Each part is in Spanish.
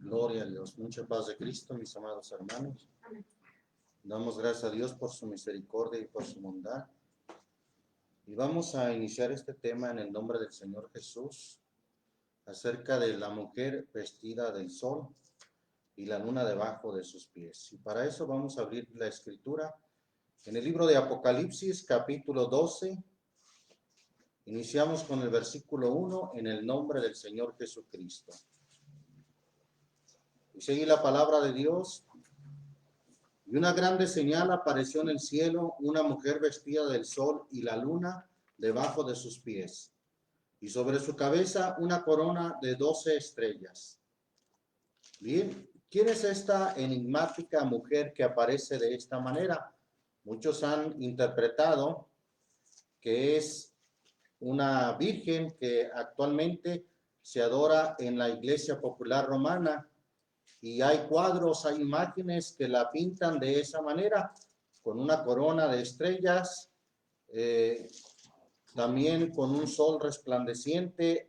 Gloria a Dios. Mucha paz de Cristo, mis amados hermanos. Amén. Damos gracias a Dios por su misericordia y por su bondad. Y vamos a iniciar este tema en el nombre del Señor Jesús, acerca de la mujer vestida del sol y la luna debajo de sus pies. Y para eso vamos a abrir la escritura en el libro de Apocalipsis, capítulo 12. Iniciamos con el versículo 1, en el nombre del Señor Jesucristo. Y sigue la palabra de Dios. Y una grande señal apareció en el cielo, una mujer vestida del sol y la luna debajo de sus pies, y sobre su cabeza una corona de 12 estrellas. Bien, ¿quién es esta enigmática mujer que aparece de esta manera? Muchos han interpretado que es una virgen que actualmente se adora en la Iglesia Popular Romana, y hay cuadros, hay imágenes que la pintan de esa manera, con una corona de estrellas, también con un sol resplandeciente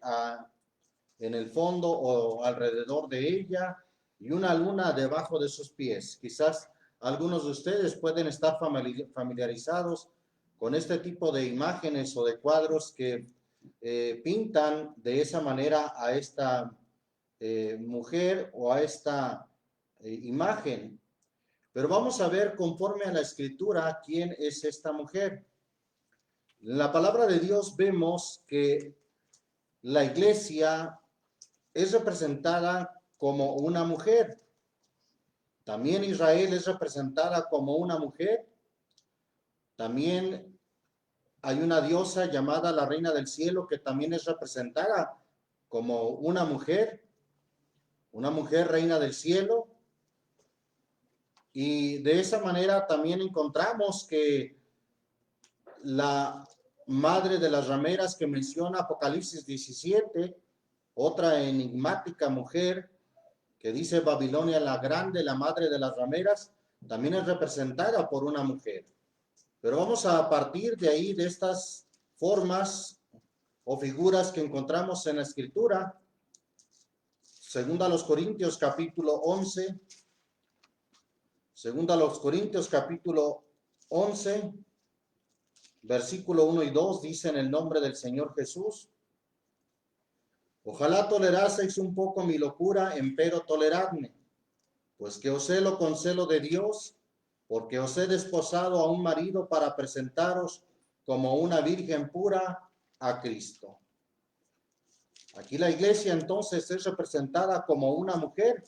en el fondo o alrededor de ella, y una luna debajo de sus pies. Quizás algunos de ustedes pueden estar familiarizados con este tipo de imágenes o de cuadros que pintan de esa manera a esta mujer o a esta imagen. Pero vamos a ver conforme a la escritura quién es esta mujer. En la palabra de Dios vemos que la iglesia es representada como una mujer. También Israel es representada como una mujer. También hay una diosa llamada la Reina del Cielo que también es representada como una mujer reina del cielo. Y de esa manera también encontramos que la madre de las rameras que menciona Apocalipsis 17, otra enigmática mujer que dice Babilonia la grande, la madre de las rameras, también es representada por una mujer. Pero vamos a partir de ahí, de estas formas o figuras que encontramos en la escritura. Segunda a los Corintios capítulo 11, segunda a los Corintios capítulo 11, versículo 1 y 2, dice en el nombre del Señor Jesús: ojalá toleraseis un poco mi locura, empero toleradme, pues que os celo con celo de Dios, porque os he desposado a un marido para presentaros como una virgen pura a Cristo. Aquí la iglesia entonces es representada como una mujer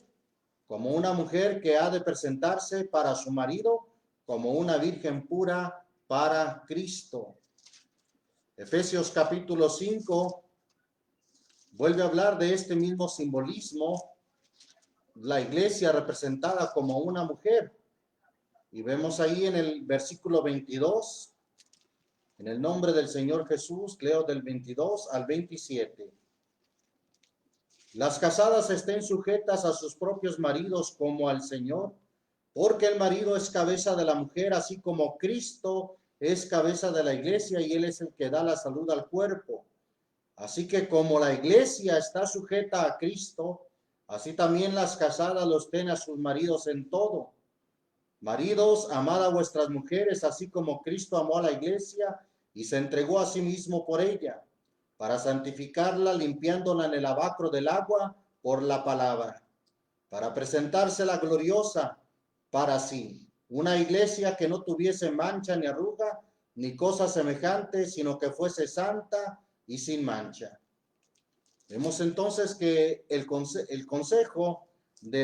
que ha de presentarse para su marido como una virgen pura para Cristo. Efesios capítulo 5 vuelve a hablar de este mismo simbolismo, la iglesia representada como una mujer. Y vemos ahí en el versículo 22, en el nombre del Señor Jesús, leo del 22 al 27. Las casadas estén sujetas a sus propios maridos como al Señor, porque el marido es cabeza de la mujer, así como Cristo es cabeza de la iglesia y él es el que da la salud al cuerpo. Así que como la iglesia está sujeta a Cristo, así también las casadas los den a sus maridos en todo. Maridos, amad a vuestras mujeres, así como Cristo amó a la iglesia y se entregó a sí mismo por ella, para santificarla, limpiándola en el lavacro del agua por la palabra, para presentársela gloriosa para sí, una iglesia que no tuviese mancha ni arruga, ni cosa semejante, sino que fuese santa y sin mancha. Vemos entonces que el consejo de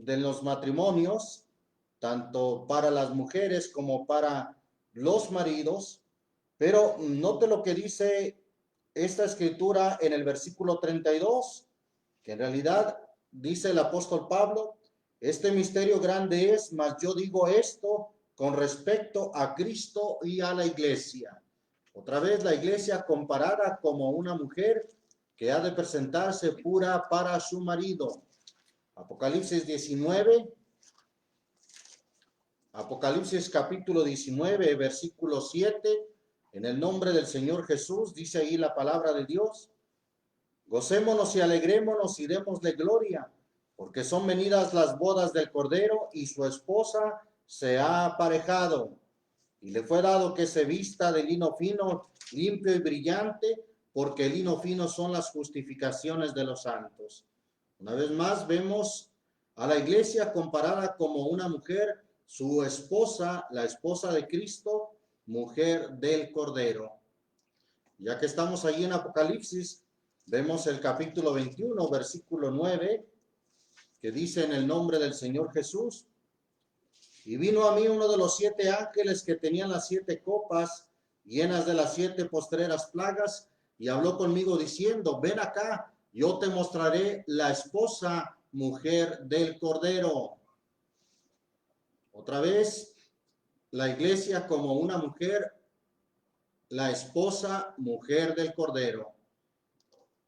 los matrimonios, tanto para las mujeres como para los maridos, pero note lo que dice esta escritura en el versículo 32, que en realidad dice el apóstol Pablo: este misterio grande es, mas yo digo esto con respecto a Cristo y a la iglesia. Otra vez la iglesia comparada como una mujer que ha de presentarse pura para su marido. Apocalipsis 19, Apocalipsis capítulo 19, versículo 7, en el nombre del Señor Jesús, dice ahí la palabra de Dios: gocémonos y alegrémonos y démosle gloria, porque son venidas las bodas del Cordero y su esposa se ha aparejado. Y le fue dado que se vista de lino fino, limpio y brillante, porque el lino fino son las justificaciones de los santos. Una vez más vemos a la iglesia comparada como una mujer, su esposa, la esposa de Cristo, mujer del Cordero. Ya que estamos allí en Apocalipsis, vemos el capítulo 21, versículo 9, que dice en el nombre del Señor Jesús: y vino a mí uno de los 7 ángeles que tenían las 7 copas llenas de las 7 postreras plagas, y habló conmigo diciendo: ven acá, yo te mostraré la esposa, mujer del Cordero. Otra vez, la iglesia como una mujer, la esposa, mujer del Cordero.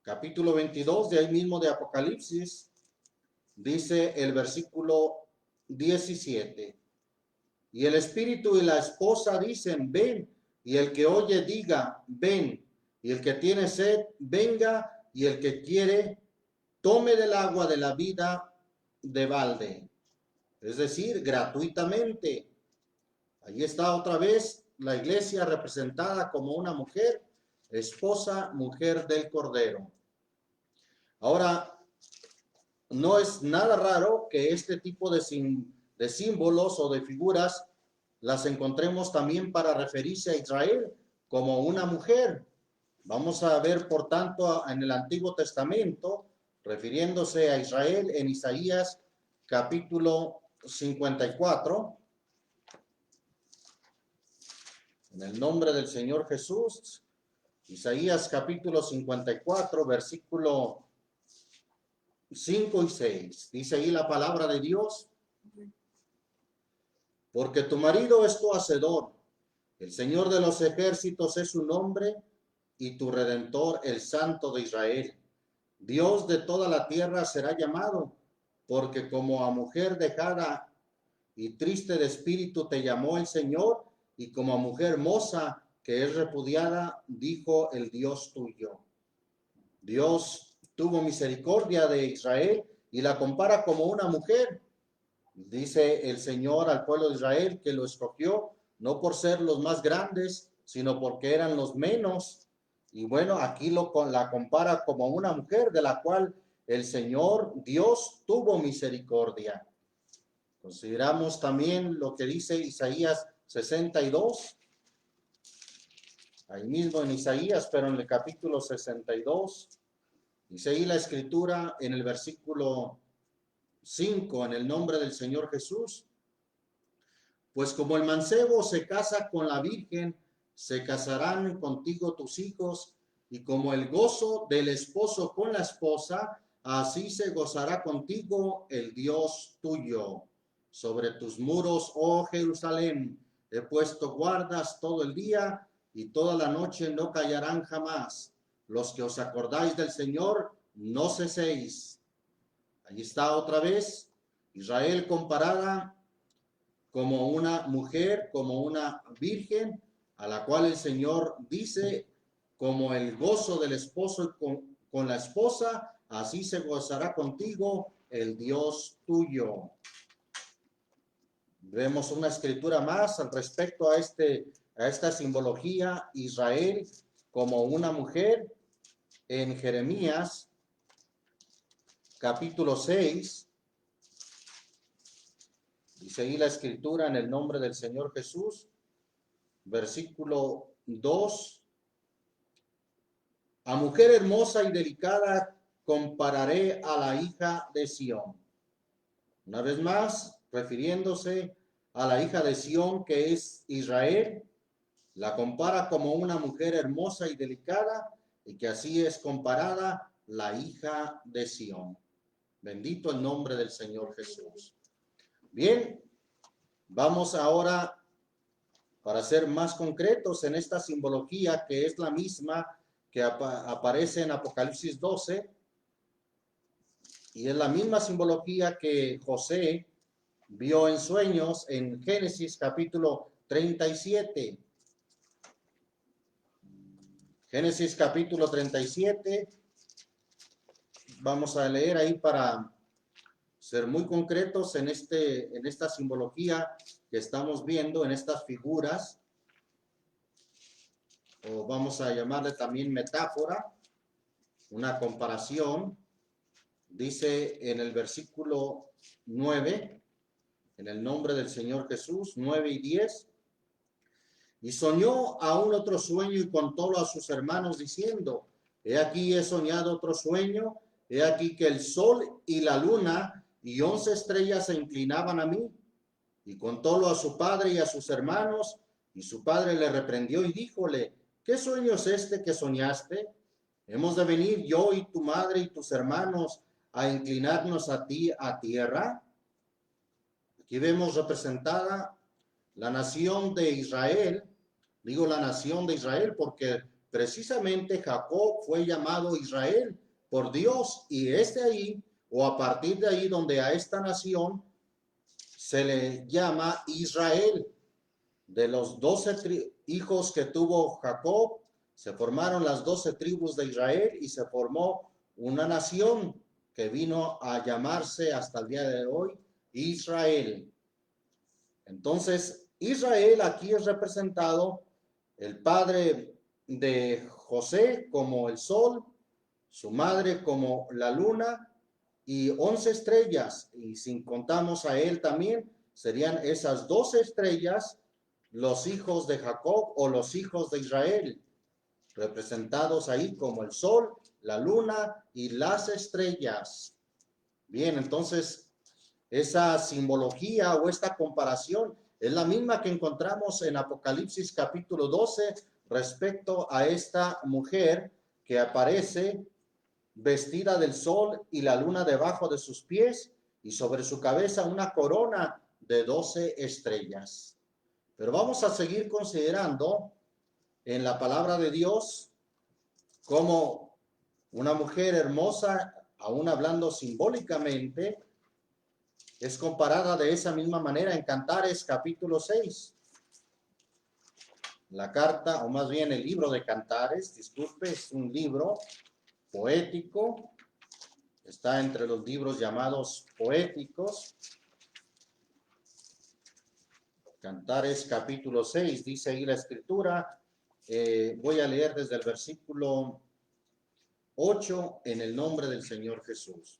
Capítulo 22, de ahí mismo de Apocalipsis, dice el versículo 17. Y el espíritu y la esposa dicen: ven. Y el que oye diga: ven. Y el que tiene sed, venga. Y el que quiere, tome del agua de la vida de balde. Es decir, gratuitamente. Allí está otra vez la iglesia representada como una mujer, esposa, mujer del Cordero. Ahora, no es nada raro que este tipo de símbolos o de figuras las encontremos también para referirse a Israel como una mujer. Vamos a ver, por tanto, en el Antiguo Testamento, refiriéndose a Israel en Isaías capítulo 54. En el nombre del Señor Jesús, Isaías capítulo 54, versículo 5 y 6. Dice ahí la palabra de Dios: porque tu marido es tu hacedor, el Señor de los ejércitos es su nombre, y tu Redentor, el Santo de Israel. Dios de toda la tierra será llamado, porque como a mujer dejada y triste de espíritu te llamó el Señor, y como a mujer moza que es repudiada, dijo el Dios tuyo. Dios tuvo misericordia de Israel y la compara como una mujer. Dice el Señor al pueblo de Israel que lo escogió no por ser los más grandes, sino porque eran los menos. Y bueno, aquí la compara como una mujer de la cual el Señor Dios tuvo misericordia. Consideramos también lo que dice Isaías 62. Ahí mismo en Isaías, pero en el capítulo 62, dice ahí la escritura en el versículo 5, en el nombre del Señor Jesús: pues como el mancebo se casa con la virgen, se casarán contigo tus hijos, y como el gozo del esposo con la esposa, así se gozará contigo el Dios tuyo. Sobre tus muros, oh Jerusalén, he puesto guardas todo el día, y toda la noche no callarán jamás. Los que os acordáis del Señor, no ceséis. Allí está otra vez Israel comparada como una mujer, como una virgen, a la cual el Señor dice: como el gozo del esposo con la esposa, así se gozará contigo el Dios tuyo. Vemos una escritura más al respecto a esta simbología, Israel como una mujer, en Jeremías capítulo 6. Dice ahí la escritura en el nombre del Señor Jesús, versículo 2: a mujer hermosa y delicada compararé a la hija de Sión. Una vez más, refiriéndose a la hija de Sión, que es Israel, la compara como una mujer hermosa y delicada, y que así es comparada la hija de Sión. Bendito el nombre del Señor Jesús. Bien, vamos ahora, para ser más concretos en esta simbología, que es la misma que aparece en Apocalipsis 12, y es la misma simbología que José vio en sueños en Génesis capítulo 37. Génesis capítulo 37, vamos a leer ahí para ser muy concretos en esta simbología que estamos viendo, en estas figuras, o vamos a llamarle también metáfora, una comparación. Dice en el versículo 9, en el nombre del Señor Jesús, 9 y 10, y soñó aún otro sueño y contólo a sus hermanos diciendo, he aquí he soñado otro sueño, he aquí que el sol y la luna y 11 estrellas se inclinaban a mí. Y contólo a su padre y a sus hermanos, y su padre le reprendió y díjole, ¿qué sueño es este que soñaste? ¿Hemos de venir yo y tu madre y tus hermanos a inclinarnos a ti a tierra? Aquí vemos representada la nación de Israel. Digo la nación de Israel porque precisamente Jacob fue llamado Israel por Dios, y es de ahí, o a partir de ahí, donde a esta nación se le llama Israel. De los 12 hijos que tuvo Jacob, se formaron las 12 tribus de Israel y se formó una nación que vino a llamarse hasta el día de hoy Israel. Entonces, Israel aquí es representado el padre de José como el sol, su madre como la luna y 11 estrellas, y si contamos a él también, serían esas 12 estrellas los hijos de Jacob o los hijos de Israel, representados ahí como el sol, la luna y las estrellas. Bien, entonces esa simbología o esta comparación es la misma que encontramos en Apocalipsis capítulo 12 respecto a esta mujer que aparece vestida del sol y la luna debajo de sus pies, y sobre su cabeza una corona de 12 estrellas. Pero vamos a seguir considerando en la palabra de Dios como una mujer hermosa, aún hablando simbólicamente, es comparada de esa misma manera en Cantares capítulo 6. La carta, o más bien el libro de Cantares, disculpe, es un libro poético, está entre los libros llamados poéticos. Cantares capítulo 6, dice ahí la escritura, voy a leer desde el versículo 8 en el nombre del Señor Jesús.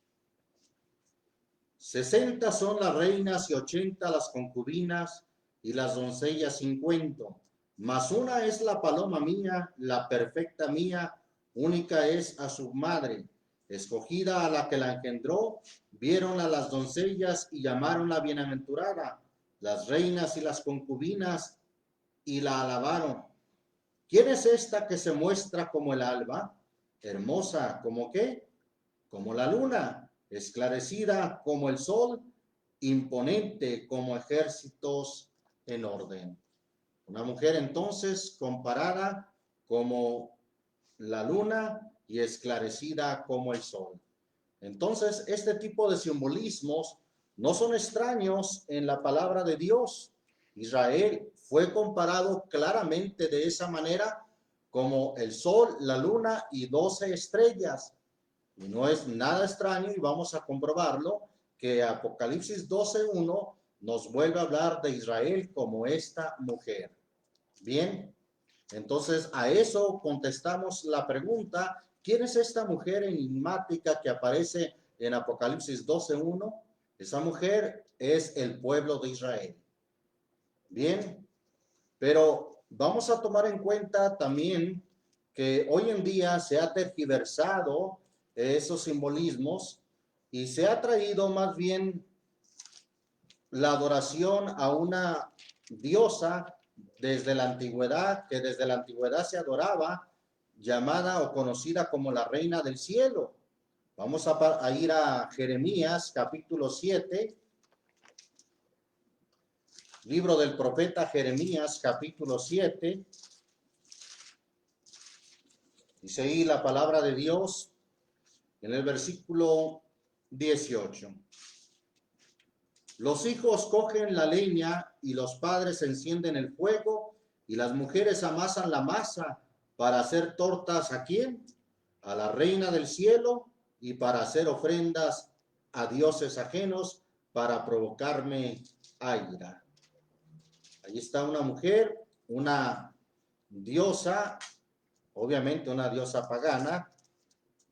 60 son las reinas y 80 las concubinas y las doncellas 50, mas una es la paloma mía, la perfecta mía, única es a su madre, escogida a la que la engendró, vieron a las doncellas y llamaron a bienaventurada, las reinas y las concubinas, y la alabaron. ¿Quién es esta que se muestra como el alba? Hermosa, ¿como qué? Como la luna, esclarecida como el sol, imponente como ejércitos en orden. Una mujer entonces comparada como la luna y esclarecida como el sol. Entonces, este tipo de simbolismos no son extraños en la palabra de Dios. Israel fue comparado claramente de esa manera como el sol, la luna y 12 estrellas. Y no es nada extraño, y vamos a comprobarlo, que Apocalipsis 12:1 nos vuelve a hablar de Israel como esta mujer. Bien, entonces a eso contestamos la pregunta, ¿quién es esta mujer enigmática que aparece en Apocalipsis 12:1? Esa mujer es el pueblo de Israel. Bien, pero vamos a tomar en cuenta también que hoy en día se ha tergiversado esos simbolismos y se ha traído más bien la adoración a una diosa desde la antigüedad, que desde la antigüedad se adoraba, llamada o conocida como la reina del cielo. Vamos a ir a Jeremías capítulo 7, libro del profeta Jeremías capítulo 7. Dice ahí la palabra de Dios en el versículo 18. Los hijos cogen la leña y los padres encienden el fuego y las mujeres amasan la masa para hacer tortas ¿a quién? A la reina del cielo y para hacer ofrendas a dioses ajenos para provocarme a ira. Ahí está una mujer, una diosa, obviamente una diosa pagana,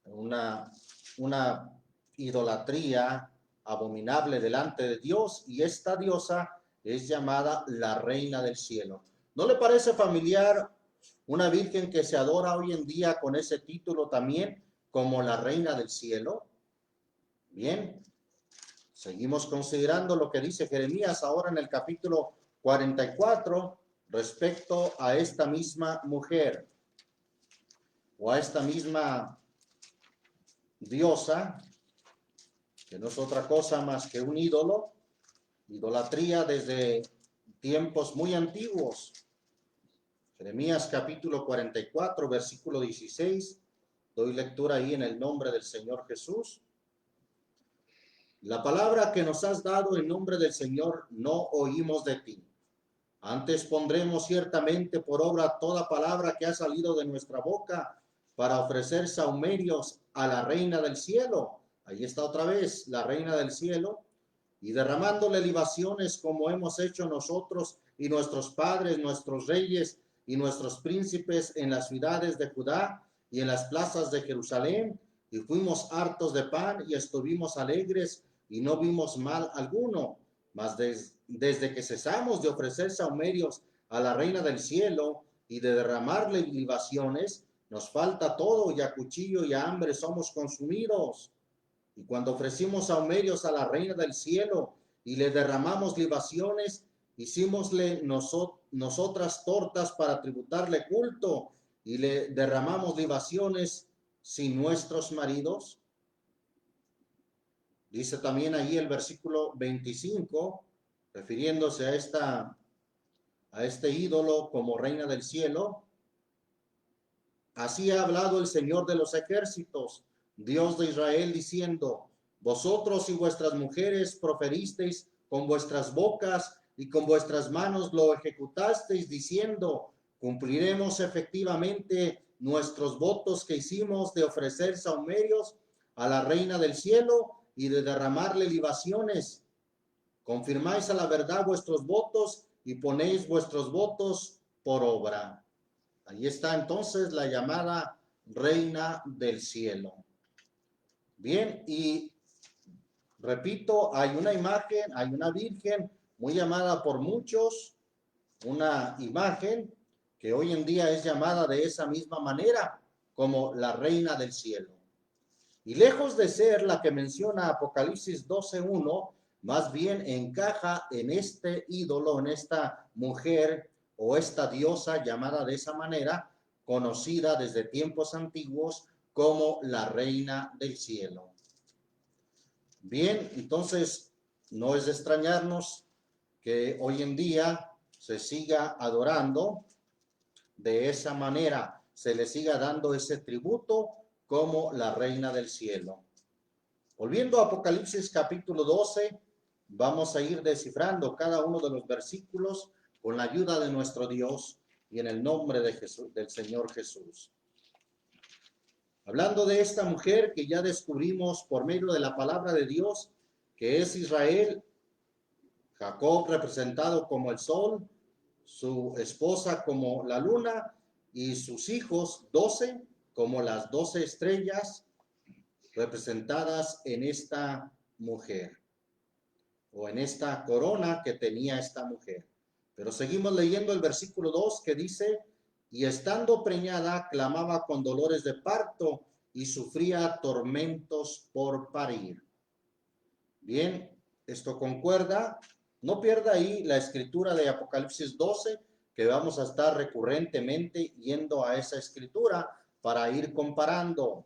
una idolatría abominable delante de Dios, y esta diosa es llamada la Reina del Cielo. ¿No le parece familiar una virgen que se adora hoy en día con ese título también, como la Reina del Cielo? Bien, seguimos considerando lo que dice Jeremías ahora en el capítulo 44 respecto a esta misma mujer o a esta misma diosa, que no es otra cosa más que un ídolo, idolatría desde tiempos muy antiguos. Jeremías capítulo 44, versículo 16, doy lectura ahí en el nombre del Señor Jesús. La palabra que nos has dado en nombre del Señor no oímos de ti. Antes pondremos ciertamente por obra toda palabra que ha salido de nuestra boca para ofrecer sahumerios a la Reina del Cielo. Ahí está otra vez la Reina del Cielo. Y derramándole libaciones como hemos hecho nosotros y nuestros padres, nuestros reyes y nuestros príncipes en las ciudades de Judá y en las plazas de Jerusalén. Y fuimos hartos de pan y estuvimos alegres y no vimos mal alguno. Mas desde que cesamos de ofrecer sahumerios a la Reina del Cielo y de derramarle libaciones, nos falta todo, y a cuchillo y a hambre somos consumidos. Y cuando ofrecimos sahumerios a la Reina del Cielo y le derramamos libaciones, hicímosle nosotras tortas para tributarle culto, y le derramamos libaciones sin nuestros maridos. Dice también ahí el versículo 25, refiriéndose a este ídolo como Reina del Cielo. Así ha hablado el Señor de los ejércitos, Dios de Israel, diciendo: vosotros y vuestras mujeres proferisteis con vuestras bocas y con vuestras manos lo ejecutasteis, diciendo: cumpliremos efectivamente nuestros votos que hicimos de ofrecer sahumerios a la Reina del Cielo y de derramarle libaciones. Confirmáis a la verdad vuestros votos y ponéis vuestros votos por obra. Ahí está entonces la llamada Reina del Cielo. Bien, y repito, hay una imagen, hay una virgen muy llamada por muchos, una imagen que hoy en día es llamada de esa misma manera, como la Reina del Cielo. Y lejos de ser la que menciona Apocalipsis 12:1, más bien encaja en este ídolo, en esta mujer o esta diosa llamada de esa manera, conocida desde tiempos antiguos como la Reina del Cielo. Bien, entonces no es de extrañarnos que hoy en día se siga adorando de esa manera, se le siga dando ese tributo como la Reina del Cielo. Volviendo a Apocalipsis capítulo 12, vamos a ir descifrando cada uno de los versículos con la ayuda de nuestro Dios y en el nombre de Jesús, del Señor Jesús. Hablando de esta mujer que ya descubrimos por medio de la palabra de Dios, que es Israel, Jacob representado como el sol, su esposa como la luna y sus hijos 12 como las 12 estrellas representadas en esta mujer o en esta corona que tenía esta mujer. Pero seguimos leyendo el versículo 2 que dice: y estando preñada clamaba con dolores de parto y sufría tormentos por parir. Bien, esto concuerda. No pierda ahí la escritura de Apocalipsis 12, que vamos a estar recurrentemente yendo a esa escritura para ir comparando.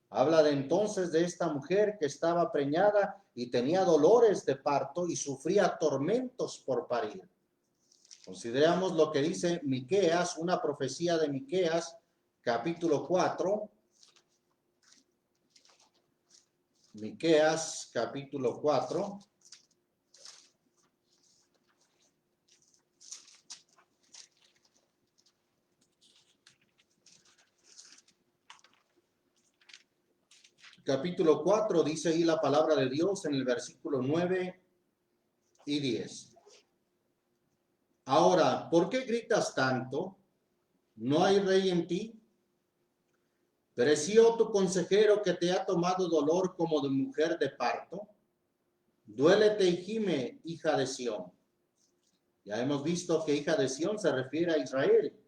Habla de entonces de esta mujer que estaba preñada y tenía dolores de parto y sufría tormentos por parir. Consideramos lo que dice Miqueas, una profecía de Miqueas, capítulo 4. Miqueas, capítulo 4. capítulo 4, dice ahí la palabra de Dios en el versículo 9 y 10. Ahora, ¿por qué gritas tanto? ¿No hay rey en ti? ¿Pereció tu consejero que te ha tomado dolor como de mujer de parto? Duélete y gime, hija de Sión. Ya hemos visto que hija de Sión se refiere a Israel.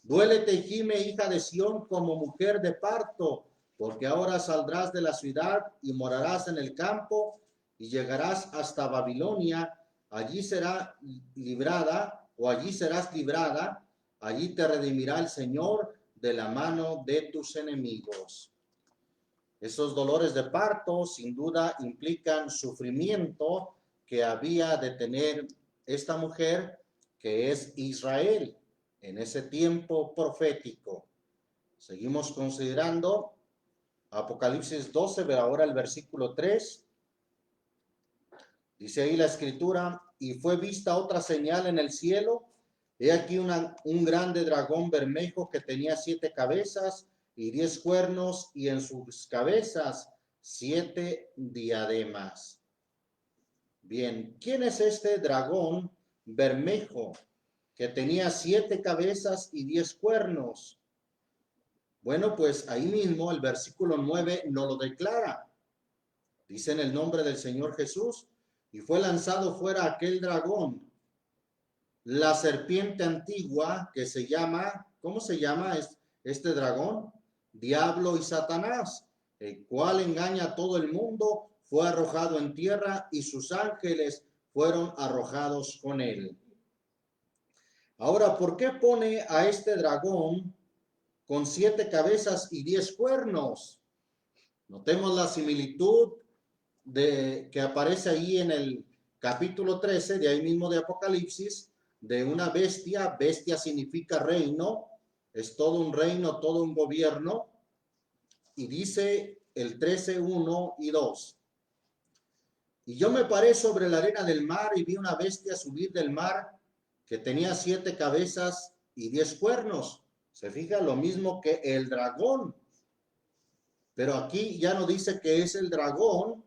Duélete y gime, hija de Sión, como mujer de parto, porque ahora saldrás de la ciudad y morarás en el campo y llegarás hasta Babilonia. Allí será librada, o allí serás librada, allí te redimirá el Señor de la mano de tus enemigos. Esos dolores de parto sin duda implican sufrimiento que había de tener esta mujer, que es Israel, en ese tiempo profético. Seguimos considerando Apocalipsis 12, ve ahora el versículo 3. Dice ahí la escritura: y fue vista otra señal en el cielo. He aquí un grande dragón bermejo que tenía 7 cabezas y 10 cuernos, y en sus cabezas 7 diademas. Bien, ¿quién es este dragón bermejo que tenía 7 cabezas y 10 cuernos? Bueno, pues ahí mismo el versículo 9 nos lo declara. Dice: en el nombre del Señor Jesús, y fue lanzado fuera aquel dragón, la serpiente antigua, que se llama, ¿cómo se llama este dragón? Diablo y Satanás, el cual engaña a todo el mundo. Fue arrojado en tierra y sus ángeles fueron arrojados con él. Ahora, ¿por qué pone a este dragón con 7 cabezas y 10 cuernos? Notemos la similitud que aparece ahí en el capítulo 13, de ahí mismo de Apocalipsis, de una bestia. Bestia significa reino, es todo un reino, todo un gobierno. Y dice el 13, 1 y 2. Y yo me paré sobre la arena del mar y vi una bestia subir del mar que tenía 7 cabezas y 10 cuernos. Se fija, lo mismo que el dragón. Pero aquí ya no dice que es el dragón,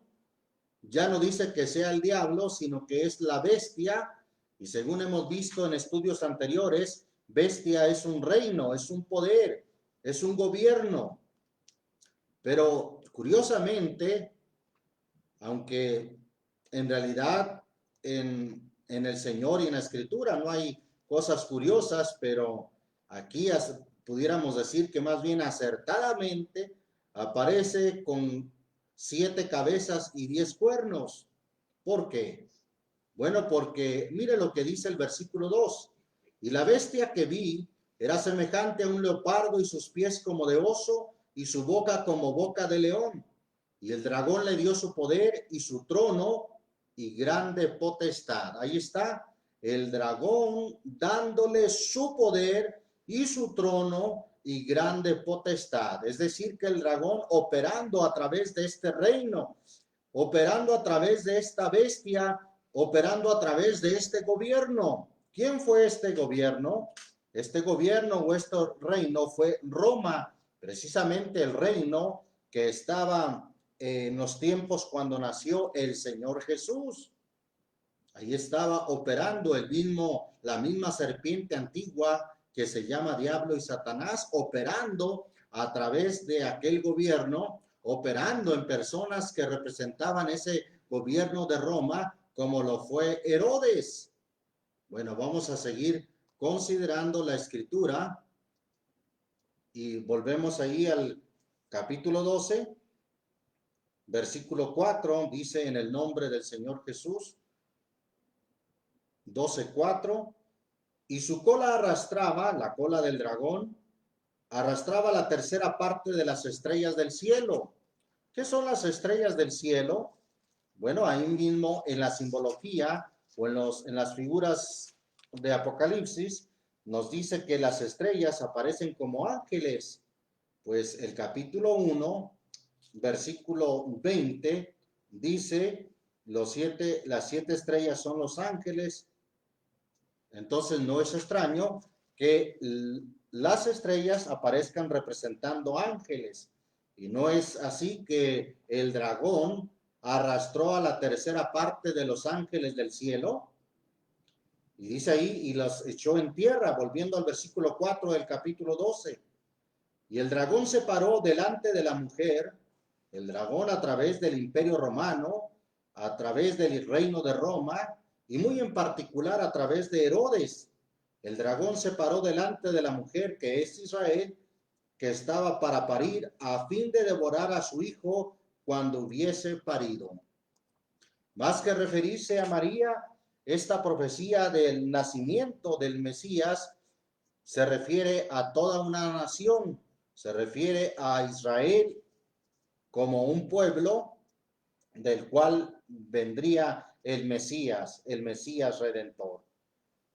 ya no dice que sea el diablo, sino que es la bestia. Y según hemos visto en estudios anteriores, bestia es un reino, es un poder, es un gobierno. Pero curiosamente, aunque en realidad en el Señor y en la Escritura no hay cosas curiosas, pero aquí pudiéramos decir que más bien acertadamente aparece con 7 cabezas y 10 cuernos. ¿Por qué? Bueno, porque mire lo que dice el versículo 2. Y la bestia que vi era semejante a un leopardo, y sus pies como de oso, y su boca como boca de león. Y el dragón le dio su poder y su trono y grande potestad. Ahí está el dragón dándole su poder y su trono y grande potestad. Es decir, que el dragón operando a través de este reino, operando a través de esta bestia, operando a través de este gobierno. ¿Quién fue este gobierno? Este gobierno o este reino fue Roma, precisamente el reino que estaba en los tiempos cuando nació el Señor Jesús. Ahí estaba operando la misma serpiente antigua que se llama Diablo y Satanás, operando a través de aquel gobierno, operando en personas que representaban ese gobierno de Roma, como lo fue Herodes. Bueno, vamos a seguir considerando la escritura y volvemos ahí al capítulo 12. Versículo 4 dice: en el nombre del Señor Jesús. 12:4. Y su cola arrastraba, la cola del dragón, arrastraba la tercera parte de las estrellas del cielo. ¿Qué son las estrellas del cielo? Bueno, ahí mismo en la simbología o en las figuras de Apocalipsis nos dice que las estrellas aparecen como ángeles. Pues el capítulo 1, versículo 20, dice: las 7 estrellas son los ángeles. Entonces no es extraño que las estrellas aparezcan representando ángeles. Y no es así que el dragón arrastró a la tercera parte de los ángeles del cielo. Y dice ahí, y los echó en tierra, volviendo al versículo 4 del capítulo 12. Y el dragón se paró delante de la mujer, el dragón a través del imperio romano, a través del reino de Roma, y muy en particular a través de Herodes. El dragón se paró delante de la mujer, que es Israel, que estaba para parir, a fin de devorar a su hijo cuando hubiese parido. Más que referirse a María, esta profecía del nacimiento del Mesías se refiere a toda una nación, se refiere a Israel como un pueblo del cual vendría el Mesías Redentor.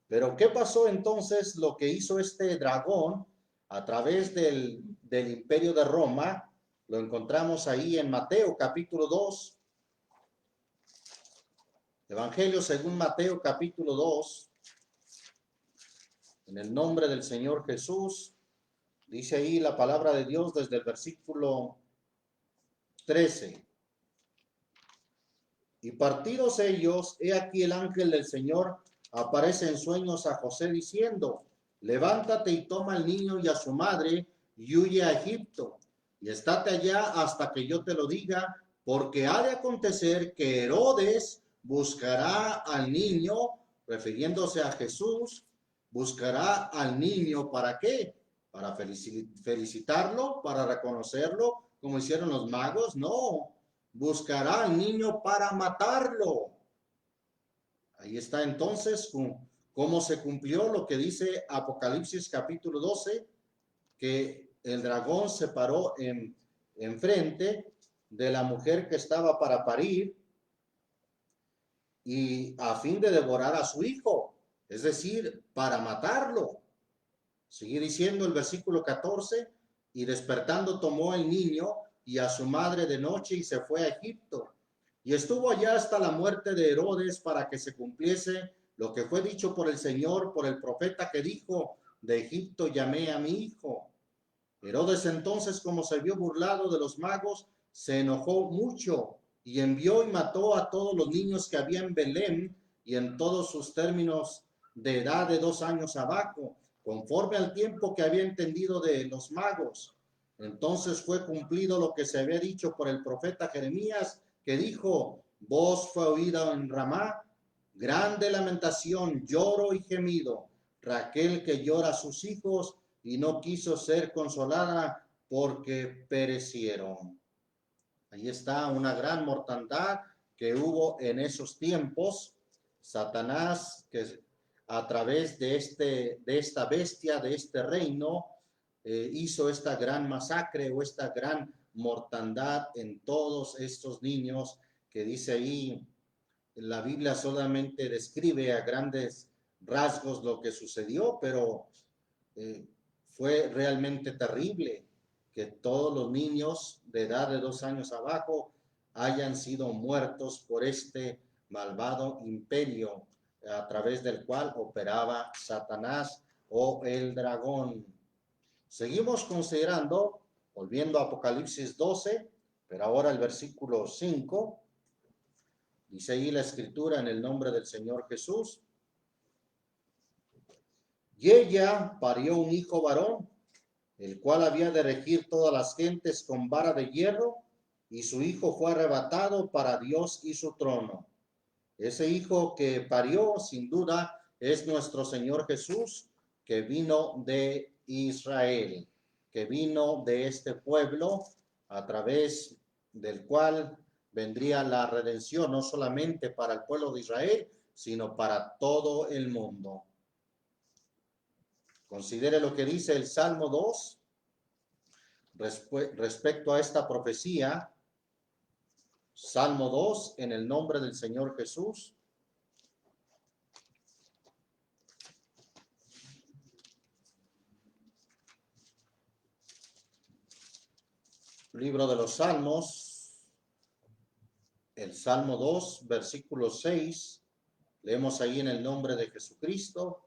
Pero ¿qué pasó entonces? Lo que hizo este dragón a través del imperio de Roma, lo encontramos ahí en Mateo capítulo 2, Evangelio según Mateo capítulo 2, en el nombre del Señor Jesús, dice ahí la palabra de Dios desde el versículo 13. Y partidos ellos, he aquí el ángel del Señor aparece en sueños a José diciendo, levántate y toma al niño y a su madre y huye a Egipto, y estate allá hasta que yo te lo diga, porque ha de acontecer que Herodes buscará al niño, refiriéndose a Jesús, buscará al niño, ¿para qué? ¿Para felicitarlo? ¿Para reconocerlo? Como hicieron los magos. No, buscará al niño para matarlo. Ahí está entonces cómo se cumplió lo que dice Apocalipsis capítulo 12, que el dragón se paró en frente de la mujer que estaba para parir y a fin de devorar a su hijo, es decir, para matarlo. Sigue diciendo el versículo 14, y despertando tomó el niño y a su madre de noche y se fue a Egipto. Y estuvo allá hasta la muerte de Herodes para que se cumpliese lo que fue dicho por el Señor, por el profeta que dijo, de Egipto llamé a mi hijo. Herodes entonces, como se vio burlado de los magos, se enojó mucho y envió y mató a todos los niños que había en Belén y en todos sus términos de edad de 2 años abajo, conforme al tiempo que había entendido de los magos. Entonces fue cumplido lo que se había dicho por el profeta Jeremías, que dijo, voz fue oída en Ramá, grande lamentación, lloro y gemido, Raquel que llora a sus hijos y no quiso ser consolada porque perecieron. Ahí está una gran mortandad que hubo en esos tiempos. Satanás, que a través de esta bestia, de este reino, hizo esta gran masacre o esta gran mortandad en todos estos niños que dice ahí, la Biblia solamente describe a grandes rasgos lo que sucedió, pero fue realmente terrible que todos los niños de edad de 2 años abajo hayan sido muertos por este malvado imperio a través del cual operaba Satanás o el dragón. Seguimos considerando, volviendo a Apocalipsis 12, pero ahora el versículo 5, dice ahí la escritura en el nombre del Señor Jesús. Y ella parió un hijo varón, el cual había de regir todas las gentes con vara de hierro, y su hijo fue arrebatado para Dios y su trono. Ese hijo que parió, sin duda, es nuestro Señor Jesús, que vino de Israel, que vino de este pueblo, a través del cual vendría la redención, no solamente para el pueblo de Israel, sino para todo el mundo. Considere lo que dice el Salmo 2 respecto a esta profecía. Salmo 2, en el nombre del Señor Jesús. Libro de los Salmos, el Salmo 2, versículo 6. Leemos ahí en el nombre de Jesucristo.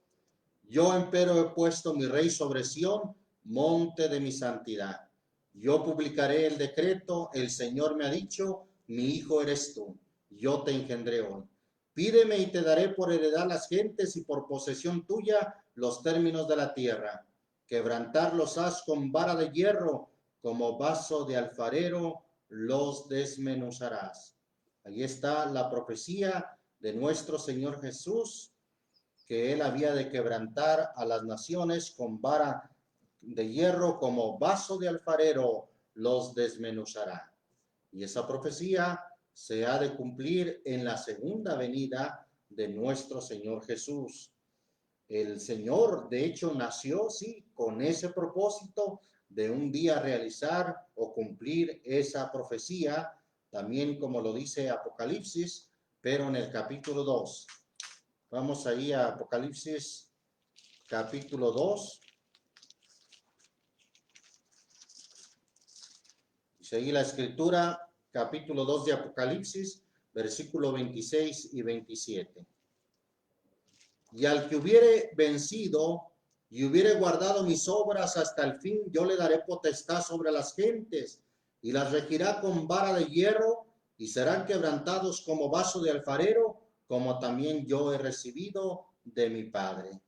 Yo empero he puesto mi rey sobre Sión, monte de mi santidad. Yo publicaré el decreto, el Señor me ha dicho, mi hijo eres tú, yo te engendré hoy. Pídeme y te daré por heredad las gentes y por posesión tuya los términos de la tierra. Quebrantarlos has con vara de hierro, como vaso de alfarero los desmenuzarás. Ahí está la profecía de nuestro Señor Jesús, que él había de quebrantar a las naciones con vara de hierro, como vaso de alfarero los desmenuzará. Y esa profecía se ha de cumplir en la segunda venida de nuestro Señor Jesús. El Señor, de hecho, nació, sí, con ese propósito de un día realizar o cumplir esa profecía, también como lo dice Apocalipsis, pero en el capítulo 2. Vamos ahí a Apocalipsis, capítulo 2. Seguí la escritura, capítulo 2 de Apocalipsis, versículo 26 y 27. Y al que hubiere vencido y hubiere guardado mis obras hasta el fin, yo le daré potestad sobre las gentes y las regirá con vara de hierro y serán quebrantados como vaso de alfarero, como también yo he recibido de mi Padre.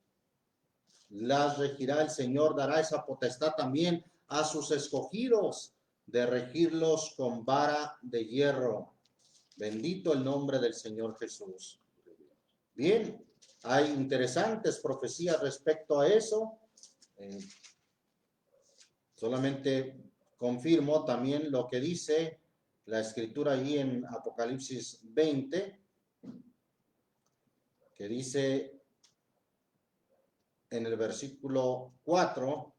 Las regirá el Señor, dará esa potestad también a sus escogidos de regirlos con vara de hierro. Bendito el nombre del Señor Jesús. Bien, hay interesantes profecías respecto a eso. Solamente confirmo también lo que dice la escritura allí en Apocalipsis 20, que dice en el versículo 4,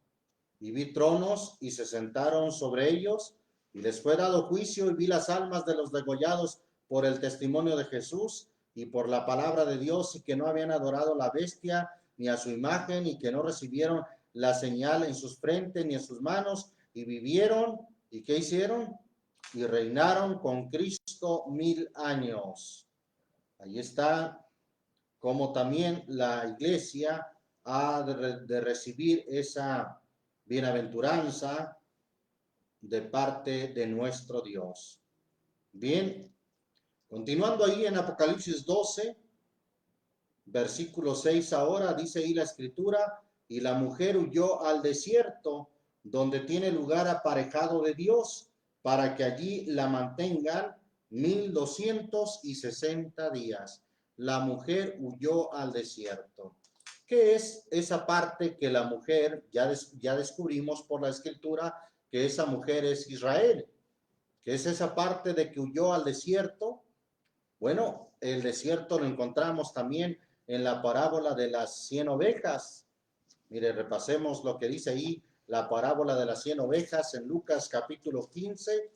y vi tronos y se sentaron sobre ellos, y les fue dado juicio, y vi las almas de los degollados por el testimonio de Jesús y por la palabra de Dios, y que no habían adorado a la bestia ni a su imagen, y que no recibieron la señal en sus frentes ni en sus manos, y vivieron, ¿y qué hicieron? Y reinaron con Cristo 1000 años. Ahí está como también la iglesia ha de recibir esa bienaventuranza de parte de nuestro Dios. Bien, continuando ahí en Apocalipsis 12, versículo 6 ahora, dice ahí la escritura, y la mujer huyó al desierto, donde tiene lugar aparejado de Dios, para que allí la mantengan 1260 días. La mujer huyó al desierto. ¿Qué es esa parte que la mujer, ya descubrimos por la escritura, que esa mujer es Israel? ¿Qué es esa parte de que huyó al desierto? Bueno, el desierto lo encontramos también en la parábola de las 100 ovejas. Mire, repasemos lo que dice ahí la parábola de las 100 ovejas en Lucas capítulo 15.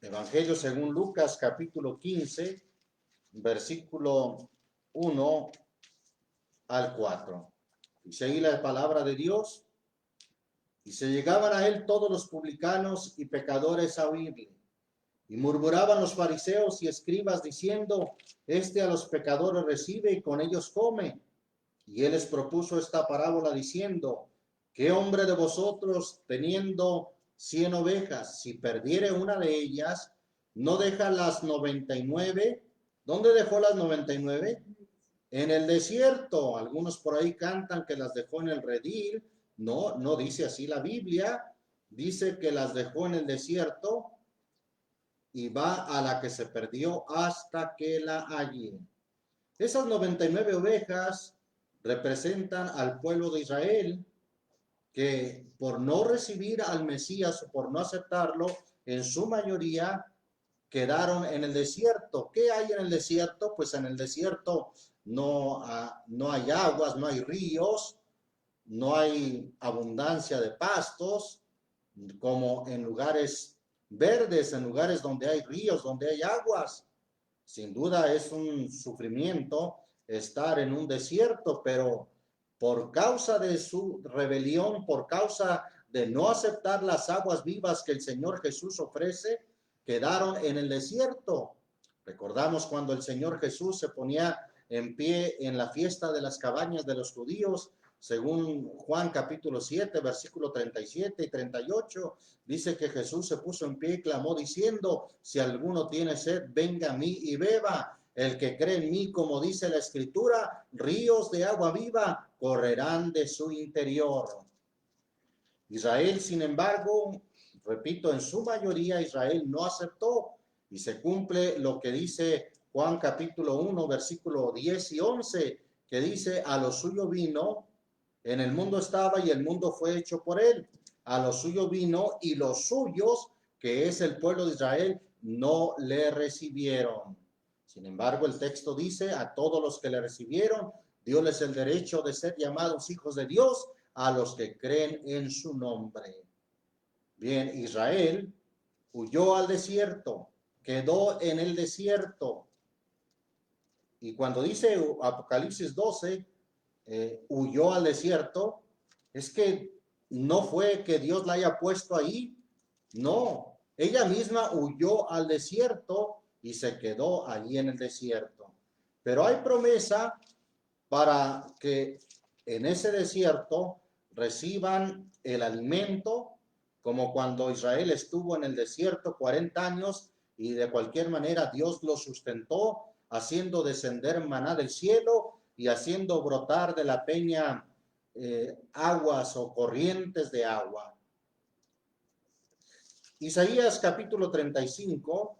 Evangelio según Lucas capítulo 15, versículo 1 al 4. Dice ahí la palabra de Dios. Y se llegaban a él todos los publicanos y pecadores a oírle. Y murmuraban los fariseos y escribas diciendo, este a los pecadores recibe y con ellos come. Y él les propuso esta parábola diciendo, ¿qué hombre de vosotros teniendo 100 ovejas, si perdiere una de ellas, no deja las 99? ¿Dónde dejó las 99? En el desierto. Algunos por ahí cantan que las dejó en el redil. No, no dice así la Biblia. Dice que las dejó en el desierto y va a la que se perdió hasta que la halle. Esas 99 ovejas representan al pueblo de Israel, que por no recibir al Mesías o por no aceptarlo, en su mayoría quedaron en el desierto. ¿Qué hay en el desierto? Pues en el desierto no hay aguas, no hay ríos, no hay abundancia de pastos, como en lugares verdes, en lugares donde hay ríos, donde hay aguas. Sin duda es un sufrimiento estar en un desierto, pero por causa de su rebelión, por causa de no aceptar las aguas vivas que el Señor Jesús ofrece, quedaron en el desierto. Recordamos cuando el Señor Jesús se ponía en pie en la fiesta de las cabañas de los judíos según Juan capítulo 7, versículo 37 y 38, dice que Jesús se puso en pie y clamó diciendo, si alguno tiene sed, venga a mí y beba. El que cree en mí, como dice la Escritura, ríos de agua viva correrán de su interior. Israel, sin embargo, repito, en su mayoría Israel no aceptó y se cumple lo que dice Juan capítulo 1, versículo 10 y 11, que dice, a lo suyo vino, en el mundo estaba y el mundo fue hecho por él. A lo suyo vino y los suyos, que es el pueblo de Israel, no le recibieron. Sin embargo, el texto dice, a todos los que le recibieron, dióles el derecho de ser llamados hijos de Dios, a los que creen en su nombre. Bien, Israel huyó al desierto, quedó en el desierto. Y cuando dice Apocalipsis 12, huyó al desierto, es que no fue que Dios la haya puesto ahí, no, ella misma huyó al desierto y se quedó allí en el desierto. Pero hay promesa para que en ese desierto reciban el alimento, como cuando Israel estuvo en el desierto 40 años y de cualquier manera Dios lo sustentó, haciendo descender maná del cielo y haciendo brotar de la peña aguas o corrientes de agua. Isaías capítulo 35,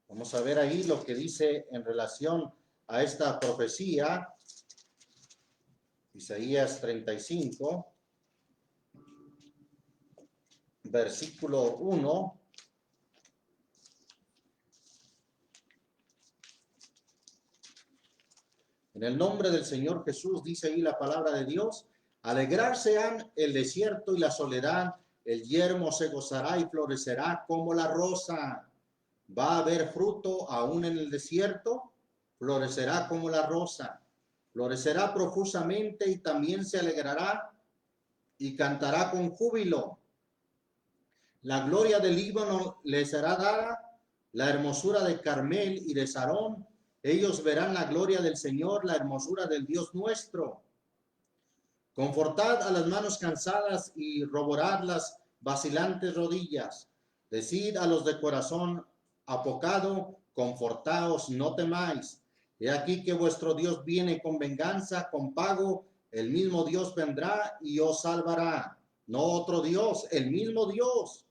vamos a ver ahí lo que dice en relación a esta profecía. Isaías 35, versículo 1. En el nombre del Señor Jesús, dice ahí la palabra de Dios, alegrarse han el desierto y la soledad, el yermo se gozará y florecerá como la rosa. Va a haber fruto aún en el desierto, florecerá como la rosa. Florecerá profusamente y también se alegrará y cantará con júbilo. La gloria del Líbano le será dada, la hermosura de Carmel y de Sarón. Ellos verán la gloria del Señor, la hermosura del Dios nuestro. Confortad a las manos cansadas y roborad las vacilantes rodillas. Decid a los de corazón apocado, confortaos, no temáis. He aquí que vuestro Dios viene con venganza, con pago. El mismo Dios vendrá y os salvará. No otro Dios, el mismo Dios.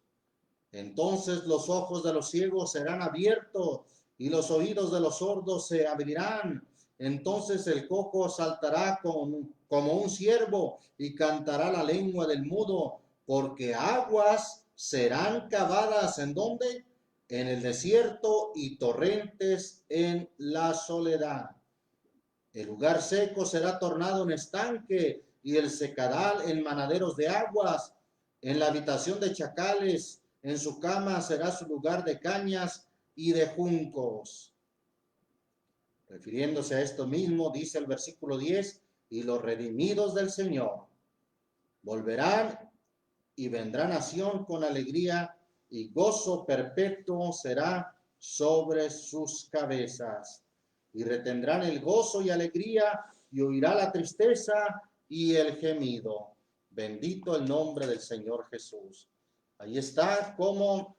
Entonces los ojos de los ciegos serán abiertos y los oídos de los sordos se abrirán. Entonces el cojo saltará como un ciervo y cantará la lengua del mudo, porque aguas serán cavadas ¿en dónde? En el desierto y torrentes en la soledad. El lugar seco será tornado en estanque y el secadal en manaderos de aguas. En la habitación de chacales, en su cama será su lugar de cañas y de juncos. Refiriéndose a esto mismo, dice el versículo 10, y los redimidos del Señor volverán y vendrá nación con alegría y gozo perpetuo será sobre sus cabezas. Y retendrán el gozo y alegría y oirá la tristeza y el gemido. Bendito el nombre del Señor Jesús. Ahí está como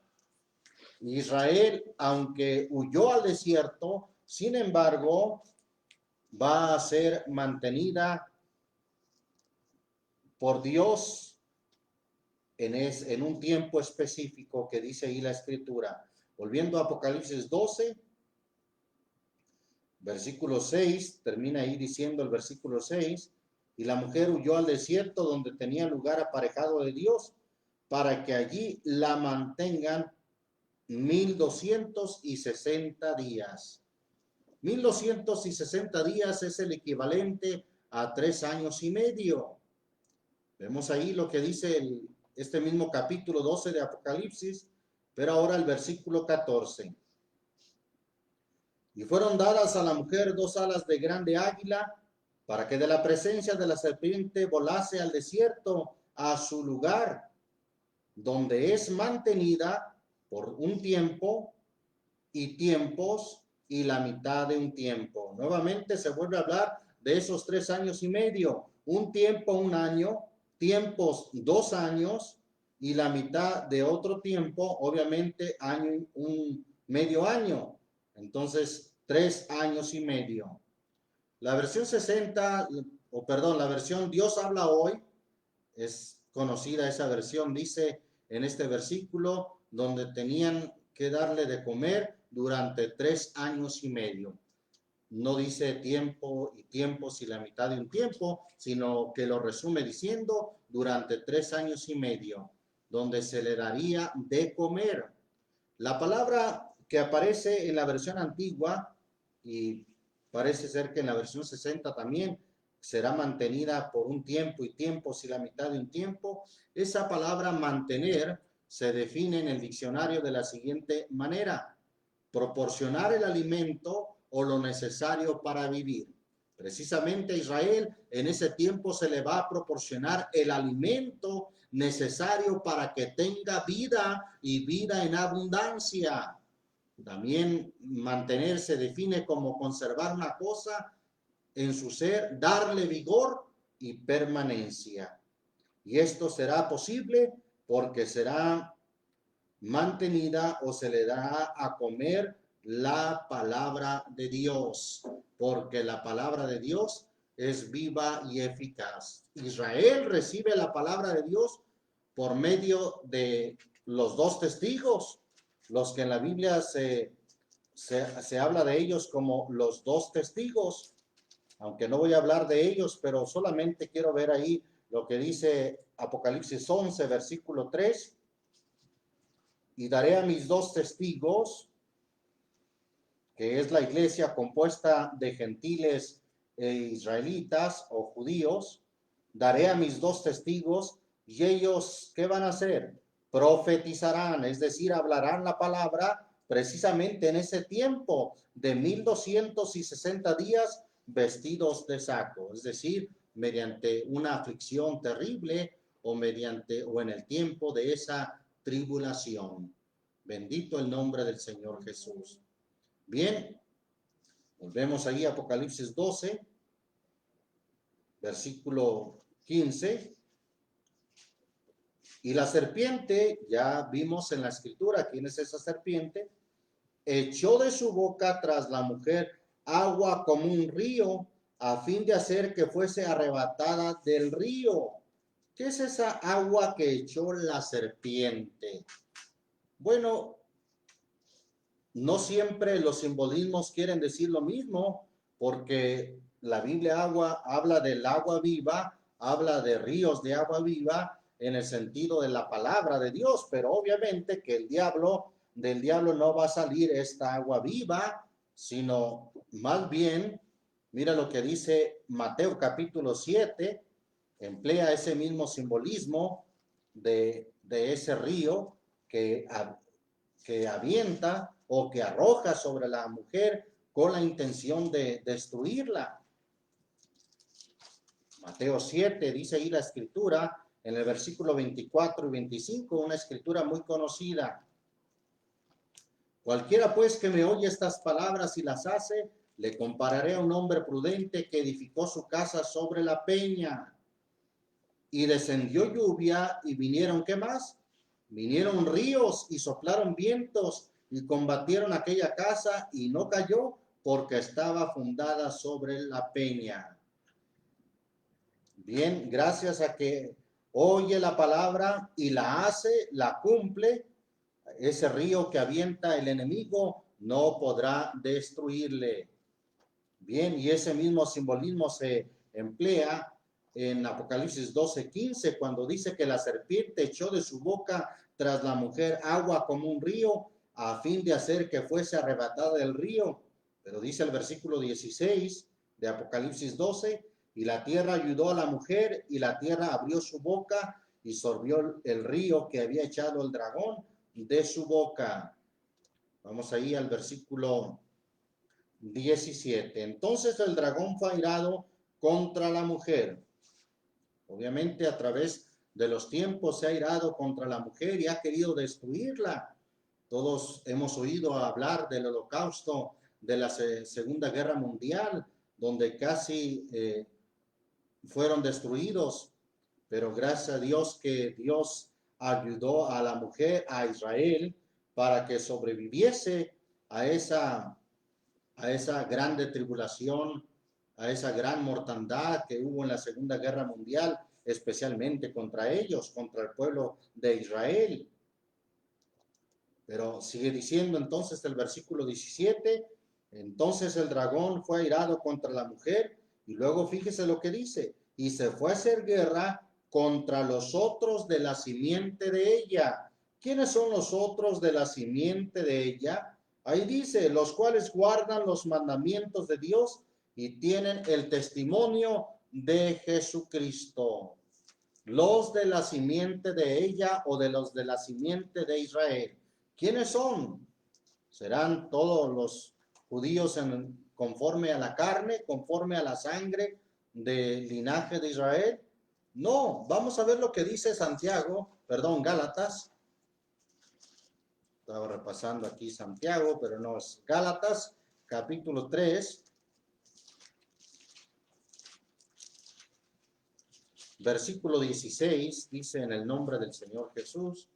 Israel, aunque huyó al desierto, sin embargo, va a ser mantenida por Dios en un tiempo específico que dice ahí la Escritura. Volviendo a Apocalipsis 12, versículo 6, termina ahí diciendo el versículo 6, y la mujer huyó al desierto donde tenía lugar aparejado de Dios, para que allí la mantengan 1260 días. 1260 días es el equivalente a 3 años y medio. Vemos ahí lo que dice este mismo capítulo 12 de Apocalipsis, pero ahora el versículo 14. Y fueron dadas a la mujer 2 alas de grande águila, para que de la presencia de la serpiente volase al desierto, a su lugar, donde es mantenida por un tiempo y tiempos y la mitad de un tiempo. Nuevamente se vuelve a hablar de esos 3 años y medio, un tiempo 1 año, tiempos 2 años y la mitad de otro tiempo, obviamente año, un medio año. Entonces, 3 años y medio. La versión 60, o perdón, la versión Dios habla hoy, es conocida esa versión, dice en este versículo, donde tenían que darle de comer durante 3 años y medio. No dice tiempo y tiempos y la mitad de un tiempo, sino que lo resume diciendo durante 3 años y medio, donde se le daría de comer. La palabra que aparece en la versión antigua, y parece ser que en la versión 60 también, será mantenida por un tiempo y tiempos y la mitad de un tiempo. Esa palabra mantener se define en el diccionario de la siguiente manera: proporcionar el alimento o lo necesario para vivir. Precisamente a Israel en ese tiempo se le va a proporcionar el alimento necesario para que tenga vida y vida en abundancia. También mantener se define como conservar una cosa en su ser, darle vigor y permanencia. Y esto será posible porque será mantenida o se le da a comer la palabra de Dios, porque la palabra de Dios es viva y eficaz. Israel recibe la palabra de Dios por medio de los dos testigos, los que en la Biblia se habla de ellos como los dos testigos, aunque no voy a hablar de ellos, pero solamente quiero ver ahí lo que dice Apocalipsis 11, versículo 3. Y daré a mis dos testigos, que es la iglesia compuesta de gentiles e israelitas o judíos, daré a mis dos testigos y ellos, ¿qué van a hacer? Profetizarán, es decir, hablarán la palabra precisamente en ese tiempo de 1260 días vestidos de saco, es decir, mediante una aflicción terrible o en el tiempo de esa tribulación. Bendito el nombre del Señor Jesús. Bien, volvemos ahí a Apocalipsis 12, versículo 15. Y la serpiente, ya vimos en la escritura quién es esa serpiente, echó de su boca tras la mujer agua como un río, a fin de hacer que fuese arrebatada del río. ¿Qué es esa agua que echó la serpiente? Bueno, no siempre los simbolismos quieren decir lo mismo, porque la Biblia habla del agua viva, habla de ríos de agua viva en el sentido de la palabra de Dios, pero obviamente que del diablo no va a salir esta agua viva, sino más bien, mira lo que dice Mateo capítulo 7, emplea ese mismo simbolismo de ese río que avienta o que arroja sobre la mujer con la intención de destruirla. Mateo 7 dice ahí la escritura en el versículo 24 y 25, una escritura muy conocida. Cualquiera pues que me oye estas palabras y las hace, le compararé a un hombre prudente que edificó su casa sobre la peña. Y descendió lluvia y vinieron, ¿qué más? Vinieron ríos y soplaron vientos y combatieron aquella casa y no cayó porque estaba fundada sobre la peña. Bien, gracias a que oye la palabra y la hace, la cumple, ese río que avienta el enemigo no podrá destruirle. Bien, y ese mismo simbolismo se emplea en Apocalipsis 12:15, cuando dice que la serpiente echó de su boca tras la mujer agua como un río, a fin de hacer que fuese arrebatada del río. Pero dice el versículo 16 de Apocalipsis 12, y la tierra ayudó a la mujer, y la tierra abrió su boca y sorbió el río que había echado el dragón de su boca. Vamos ahí al versículo 17. Entonces el dragón fue airado contra la mujer. Obviamente a través de los tiempos se ha airado contra la mujer y ha querido destruirla. Todos hemos oído hablar del holocausto de la Segunda Guerra Mundial, donde casi fueron destruidos, pero gracias a Dios que Dios ayudó a la mujer, a Israel, para que sobreviviese a esa grande tribulación, a esa gran mortandad que hubo en la Segunda Guerra Mundial, especialmente contra ellos, contra el pueblo de Israel. Pero sigue diciendo entonces el versículo 17, entonces el dragón fue airado contra la mujer, y luego fíjese lo que dice, y se fue a hacer guerra contra los otros de la simiente de ella. ¿Quiénes son los otros de la simiente de ella? Ahí dice, los cuales guardan los mandamientos de Dios y tienen el testimonio de Jesucristo. Los de la simiente de ella o de los de la simiente de Israel. ¿Quiénes son? ¿Serán todos los judíos conforme a la carne, conforme a la sangre del linaje de Israel? No, vamos a ver lo que dice Gálatas. Estaba repasando aquí Santiago, pero no es Gálatas, capítulo 3, versículo 16, dice en el nombre del Señor Jesús.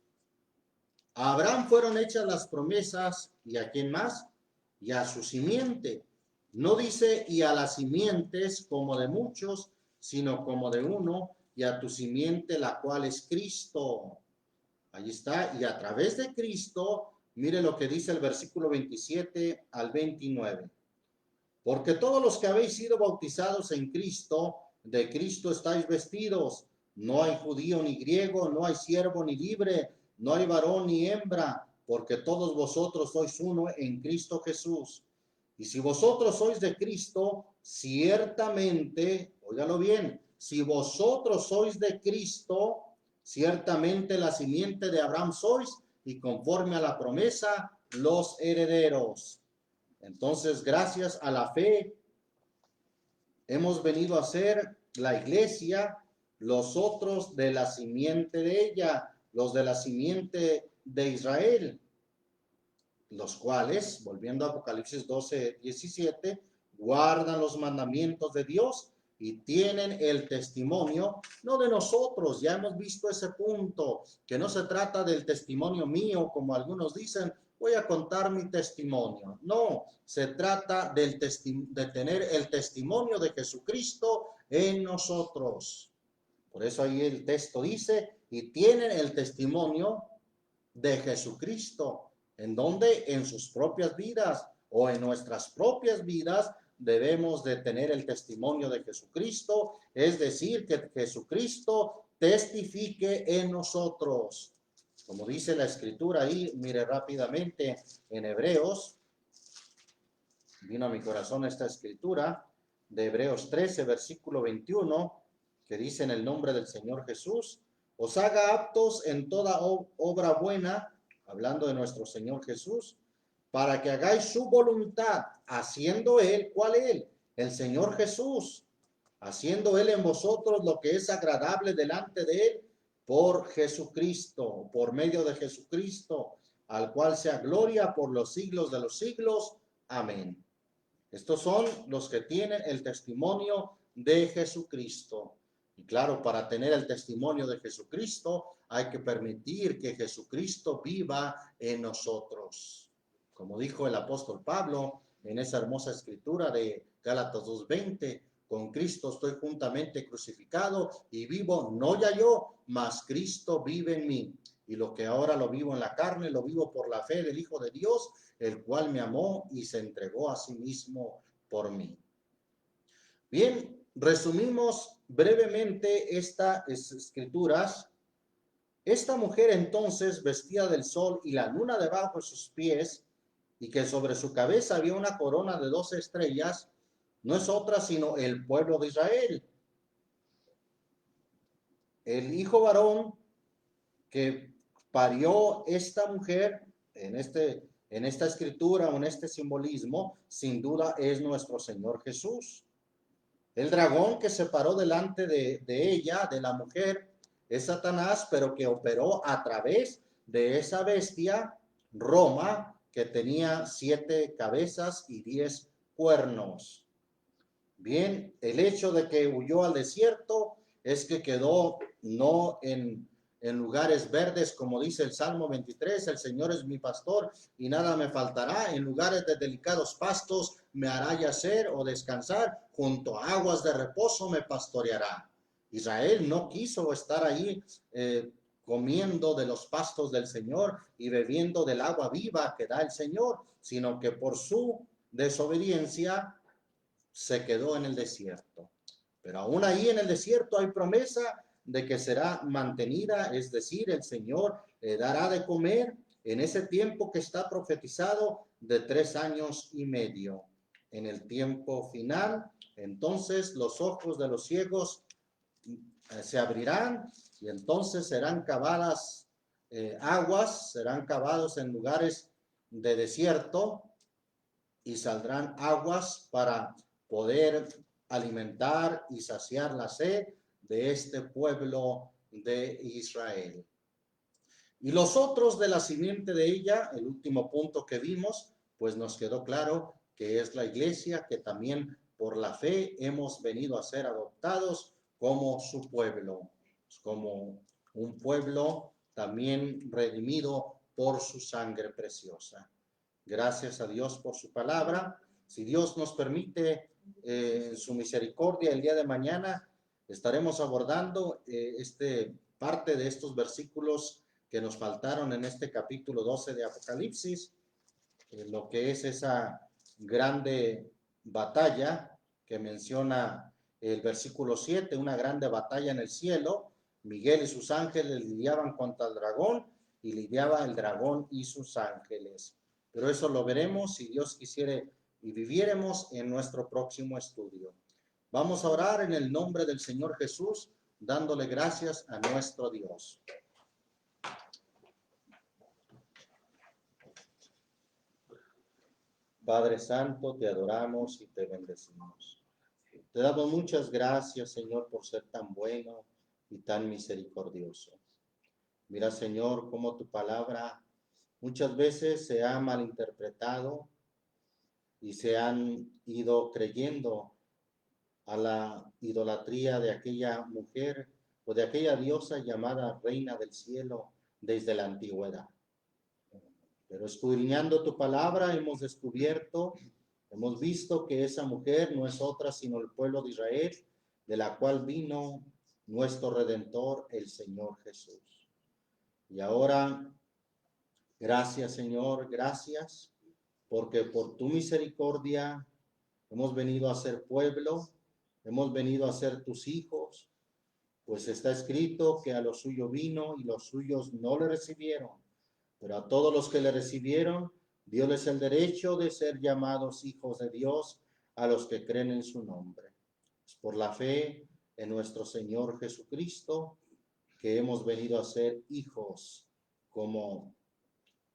A Abraham fueron hechas las promesas, ¿y a quién más? Y a su simiente. No dice, y a las simientes como de muchos, sino como de uno, y a tu simiente, la cual es Cristo. Allí está, y a través de Cristo, mire lo que dice el versículo 27 al 29. Porque todos los que habéis sido bautizados en Cristo, de Cristo estáis vestidos. No hay judío ni griego, no hay siervo ni libre, no hay varón ni hembra, porque todos vosotros sois uno en Cristo Jesús. Y si vosotros sois de Cristo, ciertamente, óigalo bien, si vosotros sois de Cristo, ciertamente la simiente de Abraham sois, y conforme a la promesa, los herederos. Entonces, gracias a la fe, hemos venido a ser la iglesia, los otros de la simiente de ella, los de la simiente de Israel, los cuales, volviendo a Apocalipsis 12, 17, guardan los mandamientos de Dios y tienen el testimonio, no de nosotros, ya hemos visto ese punto, que no se trata del testimonio mío, como algunos dicen, voy a contar mi testimonio. No, se trata de tener el testimonio de Jesucristo en nosotros. Por eso ahí el texto dice, y tienen el testimonio de Jesucristo. ¿En dónde? En sus propias vidas o en nuestras propias vidas debemos de tener el testimonio de Jesucristo, es decir, que Jesucristo testifique en nosotros. Como dice la escritura ahí, mire rápidamente en Hebreos, vino a mi corazón esta escritura de Hebreos 13, versículo 21, que dice en el nombre del Señor Jesús, os haga aptos en toda obra buena, hablando de nuestro Señor Jesús, para que hagáis su voluntad, haciendo Él, ¿cuál Él? El Señor Jesús, haciendo Él en vosotros lo que es agradable delante de Él, por Jesucristo, por medio de Jesucristo, al cual sea gloria por los siglos de los siglos. Amén. Estos son los que tienen el testimonio de Jesucristo. Y claro, para tener el testimonio de Jesucristo, hay que permitir que Jesucristo viva en nosotros. Como dijo el apóstol Pablo en esa hermosa escritura de Gálatas 2:20, con Cristo estoy juntamente crucificado y vivo, no ya yo, mas Cristo vive en mí. Y lo que ahora lo vivo en la carne, lo vivo por la fe del Hijo de Dios, el cual me amó y se entregó a sí mismo por mí. Bien, resumimos brevemente estas escrituras. Esta mujer entonces, vestida del sol y la luna debajo de sus pies, y que sobre su cabeza había una corona de 12 estrellas, no es otra sino el pueblo de Israel. El hijo varón que parió esta mujer en esta escritura o en este simbolismo, sin duda es nuestro Señor Jesús. El dragón que se paró delante de ella, de la mujer, es Satanás, pero que operó a través de esa bestia, Roma, que tenía 7 cabezas y 10 cuernos. Bien, el hecho de que huyó al desierto es que quedó no en lugares verdes, como dice el Salmo 23, el Señor es mi pastor y nada me faltará. En lugares de delicados pastos me hará yacer o descansar, junto a aguas de reposo me pastoreará. Israel no quiso estar ahí comiendo de los pastos del Señor y bebiendo del agua viva que da el Señor, sino que por su desobediencia se quedó en el desierto. Pero aún ahí en el desierto hay promesa de que será mantenida, es decir, el Señor le dará de comer en ese tiempo que está profetizado de 3 años y medio. En el tiempo final, entonces los ojos de los ciegos se abrirán y entonces serán cavadas aguas, serán cavados en lugares de desierto y saldrán aguas para poder alimentar y saciar la sed de este pueblo de Israel. Y los otros de la simiente de ella, el último punto que vimos, pues nos quedó claro que es la iglesia, que también por la fe hemos venido a ser adoptados como su pueblo, como un pueblo también redimido por su sangre preciosa. Gracias a Dios por su palabra. Si Dios nos permite, en su misericordia, el día de mañana estaremos abordando parte de estos versículos que nos faltaron en este capítulo 12 de Apocalipsis, lo que es esa grande batalla que menciona el versículo 7, una grande batalla en el cielo. Miguel y sus ángeles lidiaban contra el dragón y lidiaba el dragón y sus ángeles. Pero eso lo veremos si Dios quisiere y viviéremos en nuestro próximo estudio. Vamos a orar en el nombre del Señor Jesús, dándole gracias a nuestro Dios. Padre Santo, te adoramos y te bendecimos. Te damos muchas gracias, Señor, por ser tan bueno y tan misericordioso. Mira, Señor, cómo tu palabra muchas veces se ha malinterpretado y se han ido creyendo a la idolatría de aquella mujer o de aquella diosa llamada Reina del Cielo desde la antigüedad. Pero escudriñando tu palabra hemos descubierto, hemos visto que esa mujer no es otra sino el pueblo de Israel, de la cual vino nuestro Redentor, el Señor Jesús. Y ahora, gracias Señor, gracias, porque por tu misericordia hemos venido a ser pueblo, hemos venido a ser tus hijos, pues está escrito que a los suyos vino y los suyos no le recibieron. Pero a todos los que le recibieron, dióles el derecho de ser llamados hijos de Dios a los que creen en su nombre. Es por la fe en nuestro Señor Jesucristo que hemos venido a ser hijos como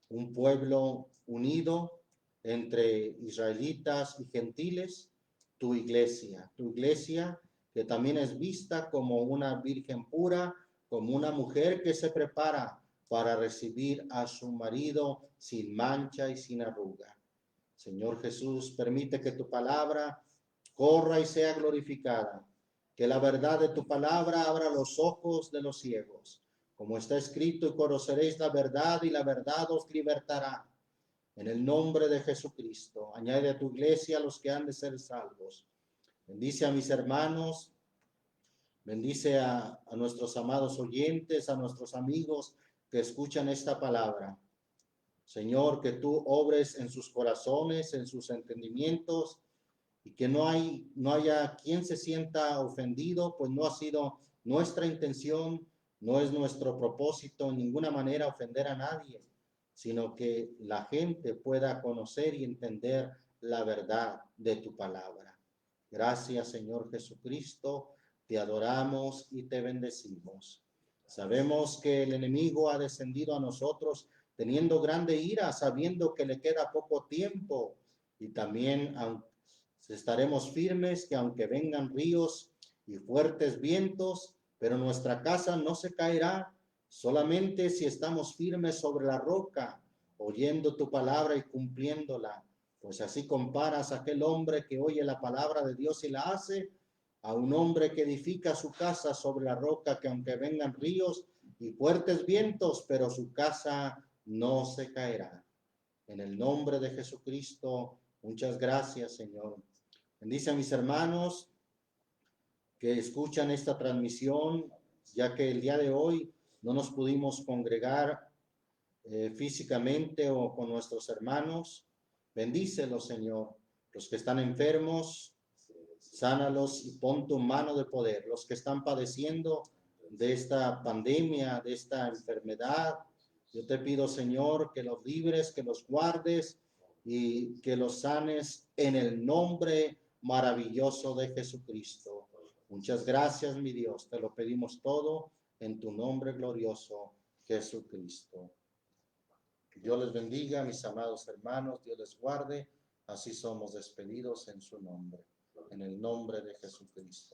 un pueblo unido entre israelitas y gentiles, tu iglesia que también es vista como una virgen pura, como una mujer que se prepara para recibir a su marido sin mancha y sin arruga. Señor Jesús, permite que tu palabra corra y sea glorificada, que la verdad de tu palabra abra los ojos de los ciegos. Como está escrito, y conoceréis la verdad y la verdad os libertará. En el nombre de Jesucristo, añade a tu iglesia a los que han de ser salvos. Bendice a mis hermanos, bendice a nuestros amados oyentes, a nuestros amigos que escuchan esta palabra. Señor, que tú obres en sus corazones, en sus entendimientos, y que no haya quien se sienta ofendido, pues no ha sido nuestra intención, no es nuestro propósito en ninguna manera ofender a nadie, sino que la gente pueda conocer y entender la verdad de tu palabra. Gracias, Señor Jesucristo, te adoramos y te bendecimos. Sabemos que el enemigo ha descendido a nosotros teniendo grande ira, sabiendo que le queda poco tiempo, y también estaremos firmes que aunque vengan ríos y fuertes vientos, pero nuestra casa no se caerá, solamente si estamos firmes sobre la roca, oyendo tu palabra y cumpliéndola. Pues así comparas a aquel hombre que oye la palabra de Dios y la hace, a un hombre que edifica su casa sobre la roca, que aunque vengan ríos y fuertes vientos, pero su casa no se caerá. En el nombre de Jesucristo, muchas gracias, Señor. Bendice a mis hermanos que escuchan esta transmisión, ya que el día de hoy no nos pudimos congregar físicamente o con nuestros hermanos. Bendícelos, Señor. Los que están enfermos, sánalos y pon tu mano de poder. Los que están padeciendo de esta pandemia, de esta enfermedad, yo te pido, Señor, que los libres, que los guardes y que los sanes en el nombre maravilloso de Jesucristo. Muchas gracias, mi Dios. Te lo pedimos todo en tu nombre glorioso, Jesucristo. Dios les bendiga, mis amados hermanos. Dios les guarde. Así somos despedidos en su nombre. En el nombre de Jesucristo.